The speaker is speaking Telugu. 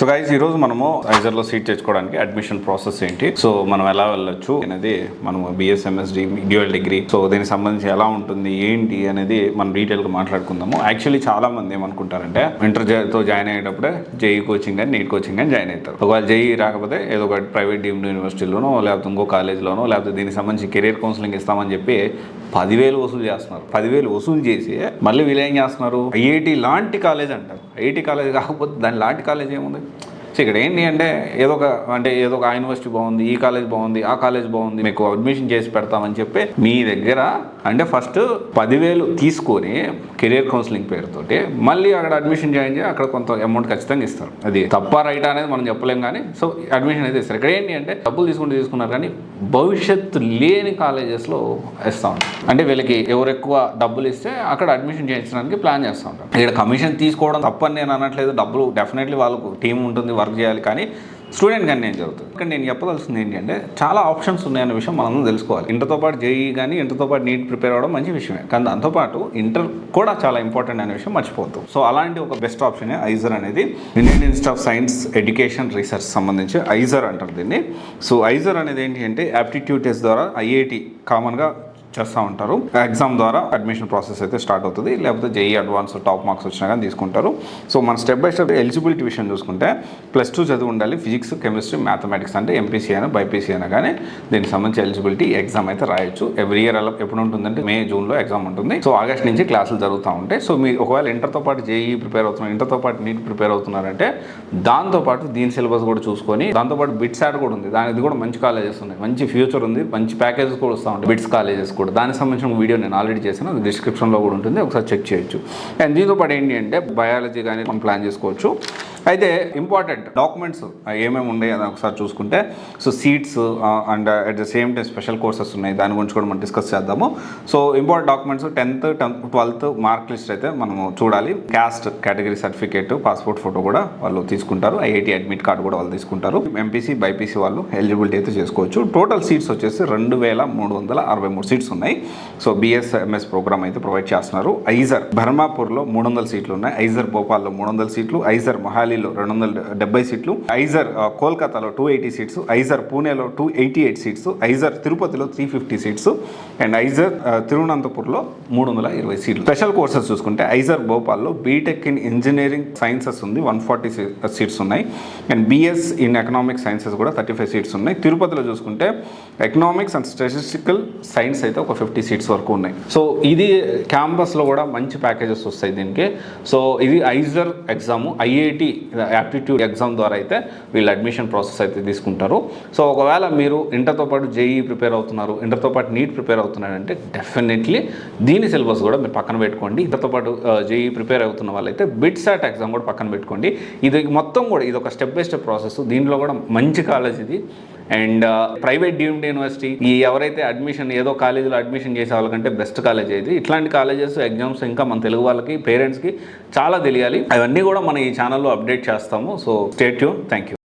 సో గైస్ ఈరోజు మనము ఐజర్లో సీట్ తెచ్చుకోవడానికి అడ్మిషన్ ప్రాసెస్ ఏంటి, సో మనం ఎలా వెళ్ళొచ్చు అనేది, మనము బిఎస్ఎంఎస్డి డ్యూయల్ డిగ్రీ, సో దీనికి సంబంధించి ఎలా ఉంటుంది ఏంటి అనేది మనం డీటెయిల్గా మాట్లాడుకుందాము. యాక్చువల్లీ చాలా మంది ఏమనుకుంటారంటే ఇంటర్తో జాయిన్ అయ్యేటప్పుడే జేఈ కోచింగ్ కానీ నీట్ కోచింగ్ కానీ జాయిన్ అవుతారు. ఒకవేళ జేఈ రాకపోతే ఏదో ఒక ప్రైవేట్ డీమ్డ్ యూనివర్సిటీలోనో లేకపోతే ఇంకో కాలేజ్లోనో లేకపోతే దీనికి సంబంధించి కెరీర్ కౌన్సిలింగ్ ఇస్తామని చెప్పి 10,000 వసూలు చేస్తున్నారు. 10,000 వసూలు చేసి మళ్ళీ వీళ్ళు ఏం చేస్తున్నారు, ఐఐటి లాంటి కాలేజ్ అంటారు. ఐఐటి కాలేజ్ కాకపోతే దాని లాంటి కాలేజ్ ఏముంది. సో ఇక్కడ ఏంటి అంటే ఏదో ఒక యూనివర్సిటీ బాగుంది, ఈ కాలేజ్ బాగుంది, ఆ కాలేజ్ బాగుంది, మీకు అడ్మిషన్ చేసి పెడతామని చెప్పి మీ దగ్గర అంటే ఫస్ట్ 10,000 తీసుకొని కెరియర్ కౌన్సిలింగ్ పేరుతోటి మళ్ళీ అక్కడ అడ్మిషన్ జాయిన్ చేసి అక్కడ కొంత అమౌంట్ ఖచ్చితంగా ఇస్తారు. అది తప్ప రైట్ అనేది మనం చెప్పలేం, కానీ సో అడ్మిషన్ అయితే ఇస్తారు. ఇక్కడ ఏంటి అంటే డబ్బులు తీసుకున్నారు కానీ భవిష్యత్తు లేని కాలేజెస్లో ఇస్తూ ఉంటారు. అంటే వీళ్ళకి ఎవరు ఎక్కువ డబ్బులు ఇస్తే అక్కడ అడ్మిషన్ చేయించడానికి ప్లాన్ చేస్తూ ఉంటారు. ఇక్కడ కమిషన్ తీసుకోవడం తప్పని నేను అనట్లేదు, డబ్బులు డెఫినెట్లీ వాళ్ళకు టీం ఉంటుంది, వర్క్ చేయాలి. కానీ స్టూడెంట్ కానీ నేను జరుగుతుంది. ఇక్కడ నేను చెప్పదలుస్తుంది ఏంటి అంటే చాలా ఆప్షన్స్ ఉన్నాయన్న విషయం మనం తెలుసుకోవాలి. ఇంటర్తో పాటు జేఈ కానీ ఇంటర్తో పాటు నీట్ ప్రిపేర్ అవ్వడం మంచి విషయమే, కానీ దాంతోపాటు ఇంటర్ కూడా చాలా ఇంపార్టెంట్ అనే విషయం మర్చిపోతాం. సో అలాంటి ఒక బెస్ట్ ఆప్షన్ ఐజర్ అనేది, Indian institute of science education research సంబంధించి ఐజర్ అంటారు దీన్ని. సో ఐజర్ అనేది ఏంటి అంటే యాప్టిట్యూడ్ టెస్ట్ ద్వారా ఐఐటి కామన్గా చేస్తూ ఉంటారు. ఎగ్జామ్ ద్వారా అడ్మిషన్ ప్రాసెస్ అయితే స్టార్ట్ అవుతుంది, లేకపోతే జేఈ అడ్వాన్స్ టాప్ మార్క్స్ వచ్చినా కానీ తీసుకుంటారు. సో మన స్టెప్ బై స్టెప్ ఎలిజిబిలిటీ విషయం చూసుకుంటే +2 చదివి ఉండాలి, ఫిజిక్స్ కెమిస్ట్రీ మ్యాథమెటిక్స్ అంటే ఎంపీసీ అయినా బైపీసీ అయినా కానీ దీనికి సంబంధించి ఎలిజిబిలిటీ ఎగ్జామ్ అయితే రాయొచ్చు. ఎవ్రీ ఇయర్ అలా ఎప్పుడు ఉంటుందంటే మే జూన్లో ఎగ్జామ్ ఉంటుంది. సో ఆగస్ట్ నుంచి క్లాసులు జరుగుతూ ఉంటాయి. సో మీరు ఒకవేళ ఇంటర్తో పాటు జేఈ ప్రిపేర్ అవుతున్నారు, ఇంటర్తో పాటు నీట్ ప్రిపేర్ అవుతున్నారంటే దాంతోపాటు దీని సిలబస్ కూడా చూసుకొని, దాంతోపాటు బిట్స్ యాడ్ కూడా ఉంది, దానికి కూడా మంచి కాలేజెస్ ఉన్నాయి, మంచి ఫ్యూచర్ ఉంది, మంచి ప్యాకేజెస్ కూడా వస్తూ ఉంటాయి బిట్స్ కాలేజెస్ కూడా. దానికి సంబంధించిన వీడియో నేను ఆల్రెడీ చేశాను, అది డిస్క్రిప్షన్లో కూడా ఉంటుంది, ఒకసారి చెక్ చేయొచ్చు. అండ్ దీంతో పాటు ఏంటి అంటే బయాలజీ కానీ మనం ప్లాన్ చేసుకోవచ్చు. అయితే ఇంపార్టెంట్ డాక్యుమెంట్స్ ఏమేమి ఉన్నాయి అని ఒకసారి చూసుకుంటే, so seats and at the same time special courses ఉన్నాయి, దాని గురించి కూడా మనం డిస్కస్ చేద్దాము. So important documents 10th 12th mark list అయితే మనము చూడాలి. Caste category certificate, passport photo కూడా వాళ్ళు తీసుకుంటారు, ఐఐటి అడ్మిట్ కార్డు కూడా వాళ్ళు తీసుకుంటారు. ఎంపీసీ బైపీసీ వాళ్ళు ఎలిజిబిలిటీ అయితే చేసుకోవచ్చు. టోటల్ సీట్స్ వచ్చేసి 2,363 సీట్స్ ఉన్నాయి. సో బిఎస్ఎంఎస్ ప్రోగ్రామ్ అయితే ప్రొవైడ్ చేస్తున్నారు. ఐజర్ బర్మాపూర్లో 300 సీట్లు ఉన్నాయి, ఐజర్ భోపాల్లో 300 సీట్లు, ఐజర్ మహాలీలో 270 సీట్లు, ఐజర్ కోల్కతాలో 280 సీట్స్, ఐజర్ పూణేలో 288 సీట్స్, ఐజర్ తిరుపతిలో 350 సీట్స్ అండ్ ఐజర్ తిరువనంతపూర్లో 320 సీట్లు. స్పెషల్ కోర్సెస్ చూసుకుంటే ఐజర్ భోపాల్లో బీటెక్ ఇన్ ఇంజనీరింగ్ సైన్సెస్ ఉంది, 140 సీట్స్ ఉన్నాయి. And BS in economic sciences కూడా 35 సీట్స్ ఉన్నాయి. తిరుపతిలో చూసుకుంటే ఎకనామిక్స్ అండ్ స్టాటిస్టికల్ సైన్స్ అయితే ఒక 50 సీట్స్ వరకు ఉన్నాయి. సో ఇది క్యాంపస్లో కూడా మంచి ప్యాకేజెస్ వస్తాయి దీనికి. సో ఇది IISER exam, IIT aptitude exam ద్వారా అయితే వీళ్ళు అడ్మిషన్ ప్రాసెస్ అయితే తీసుకుంటారు. సో ఒకవేళ మీరు ఇంటర్తో పాటు జేఈ ప్రిపేర్ అవుతున్నారు, ఇంటర్తో పాటు నీట్ ప్రిపేర్ అవుతున్నారంటే డెఫినెట్లీ దీని సిలబస్ కూడా మీరు పక్కన పెట్టుకోండి. ఇంటర్తో పాటు జేఈ ప్రిపేర్ అవుతున్న వాళ్ళైతే బిట్సాట్ ఎగ్జామ్ కూడా పక్కన పెట్టుకోండి. ఇది మొత్తం కూడా ఇది ఒక స్టెప్ బై స్టెప్ ప్రాసెస్. దీనిలో కూడా మంచి కాలేజ్ ఇది. అండ్ ప్రైవేట్ డీమ్డ్ యూనివర్సిటీ, ఈ ఎవరైతే అడ్మిషన్ ఏదో కాలేజీలో అడ్మిషన్ చేసే వాళ్ళకంటే బెస్ట్ కాలేజ్ ఇది. ఇట్లాంటి కాలేజెస్ ఎగ్జామ్స్ ఇంకా మన తెలుగు వాళ్ళకి పేరెంట్స్కి చాలా తెలియాలి. అవన్నీ కూడా మనం ఈ ఛానల్లో అప్డేట్ చేస్తాము. So stay tune. Thank you.